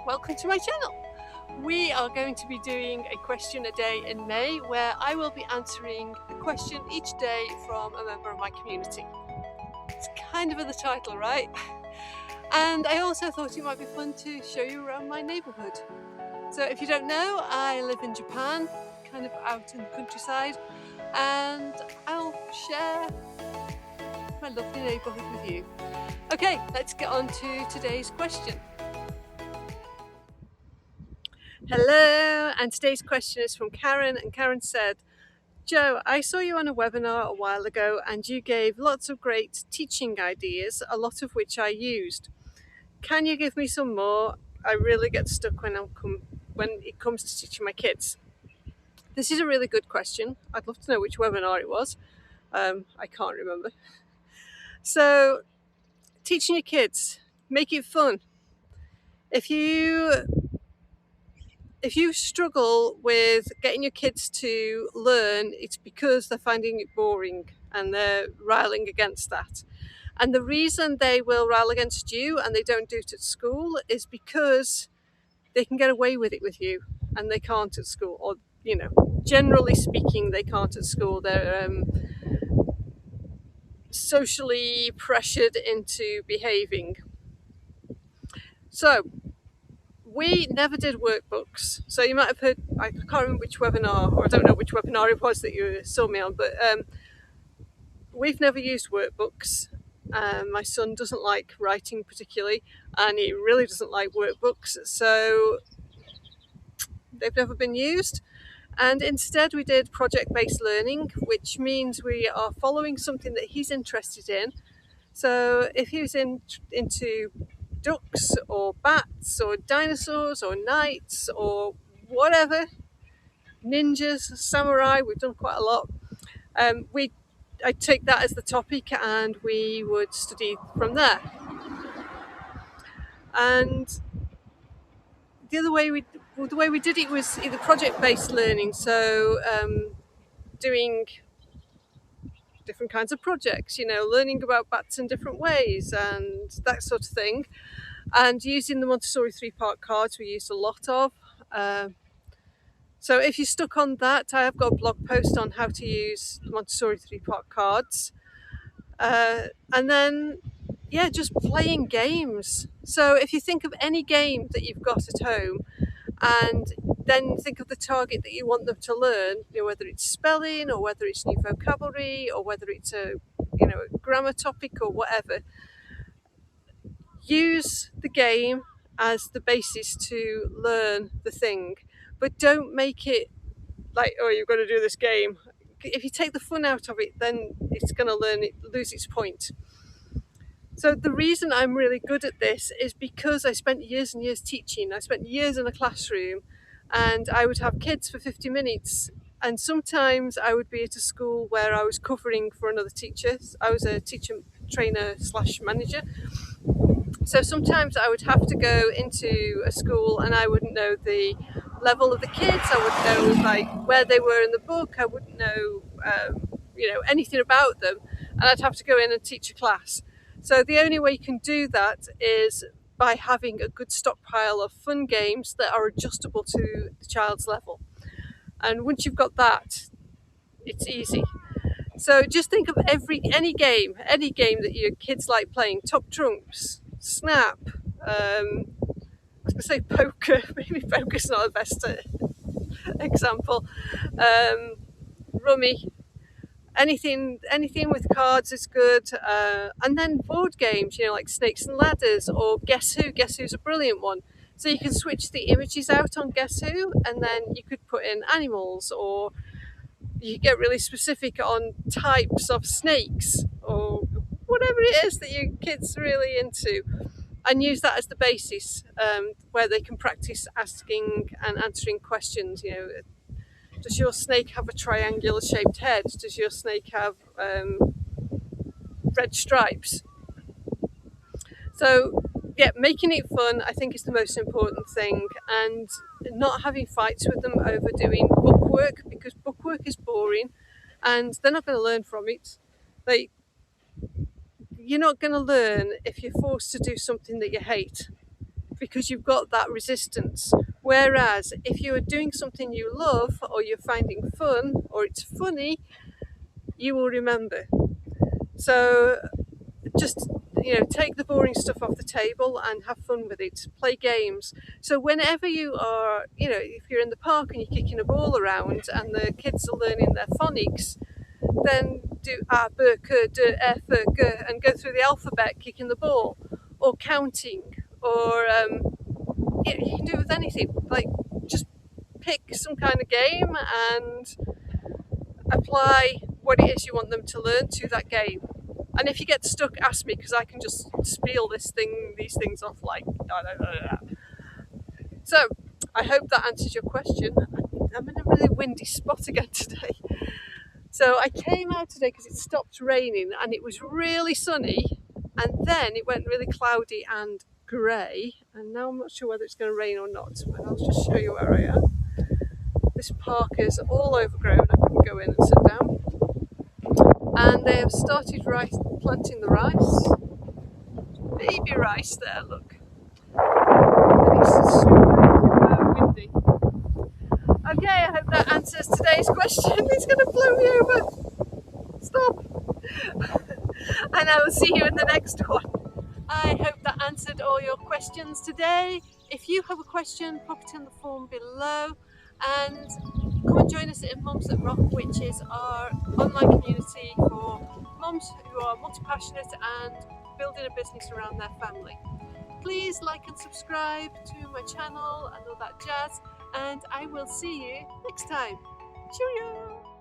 welcome to my channel. We are going to be doing a question a day in May where I will be answering a question each day from a member of my community. It's kind of in the title, right? And I also thought it might be fun to show you around my neighbourhood. So if you don't know, I live in Japan, kind of out in the countryside, and I'll share my lovely neighbourhood with you. Okay, let's get on to today's question. Hello, and today's question is from Karen, and Karen said, Joe, I saw you on a webinar a while ago and you gave lots of great teaching ideas, a lot of which I used. Can you give me some more? I really get stuck when it comes to teaching my kids. This is a really good question. I'd love to know which webinar it was. I can't remember. So, teaching your kids, make it fun. If you struggle with getting your kids to learn, it's because they're finding it boring and they're railing against that. And the reason they will rail against you and they don't do it at school is because they can get away with it with you and they can't at school. Or, generally speaking, they can't at school. They're socially pressured into behaving. So, we never did workbooks. So you might have heard, I can't remember which webinar, or I don't know which webinar it was that you saw me on, but we've never used workbooks. My son doesn't like writing particularly, and he really doesn't like workbooks, so they've never been used. And instead we did project-based learning, which means we are following something that he's interested in. So if he was into ducks or bats or dinosaurs or knights or whatever, ninjas, samurai, we've done quite a lot. I'd take that as the topic and we would study from there. And the way we did it was either project-based learning, so doing different kinds of projects, learning about bats in different ways and that sort of thing. And using the Montessori 3-part cards we used a lot of. So if you're stuck on that, I have got a blog post on how to use the Montessori 3-part cards. And then, just playing games. So if you think of any game that you've got at home and then think of the target that you want them to learn, whether it's spelling or whether it's new vocabulary or whether it's a grammar topic or whatever, use the game as the basis to learn the thing, but don't make it like, oh, you've got to do this game. If you take the fun out of it, then it's going to lose its point. So the reason I'm really good at this is because I spent years and years teaching. I spent years in a classroom and I would have kids for 50 minutes. And sometimes I would be at a school where I was covering for another teacher. I was a teacher trainer / manager. So sometimes I would have to go into a school and I wouldn't know the level of the kids. I wouldn't know where they were in the book. I wouldn't know, anything about them. And I'd have to go in and teach a class. So the only way you can do that is by having a good stockpile of fun games that are adjustable to the child's level. And once you've got that, it's easy. So just think of any game that your kids like playing. Top trumps, snap, I was going to say poker. Maybe poker's not the best example. Rummy. Anything with cards is good. And then board games, like Snakes and Ladders or Guess Who. Guess Who's a brilliant one. So you can switch the images out on Guess Who and then you could put in animals, or you get really specific on types of snakes or whatever it is that your kids are really into, and use that as the basis where they can practice asking and answering questions. Does your snake have a triangular shaped head? Does your snake have red stripes? So making it fun I think is the most important thing, and not having fights with them over doing bookwork, because bookwork is boring and they're not going to learn from it. You're not going to learn if you're forced to do something that you hate. If because you've got that resistance. Whereas if you are doing something you love, or you're finding fun, or it's funny, you will remember. So just, take the boring stuff off the table and have fun with it. Play games. So whenever you are, if you're in the park and you're kicking a ball around and the kids are learning their phonics, then do a, b, k, d, f, g, and go through the alphabet kicking the ball, or counting, or you can do it with anything. Like, just pick some kind of game and apply what it is you want them to learn to that game. And if you get stuck, ask me, because I can just spiel these things off like da, da, da, da. So I hope that answers your question. I'm in a really windy spot again today. So I came out today because it stopped raining and it was really sunny, and then it went really cloudy and grey, and now I'm not sure whether it's going to rain or not, but I'll just show you where I am. This park is all overgrown. I can go in and sit down. And they have started planting the rice. Baby rice there, look. And it's super windy. Okay, I hope that answers today's question. It's going to blow me over. Stop. And I will see you in the next one. I hope that answered all your questions today. If you have a question, pop it in the form below, and come and join us in Mums That Rock, which is our online community for mums who are multi-passionate and building a business around their family. Please like and subscribe to my channel and all that jazz, and I will see you next time. Cheerio!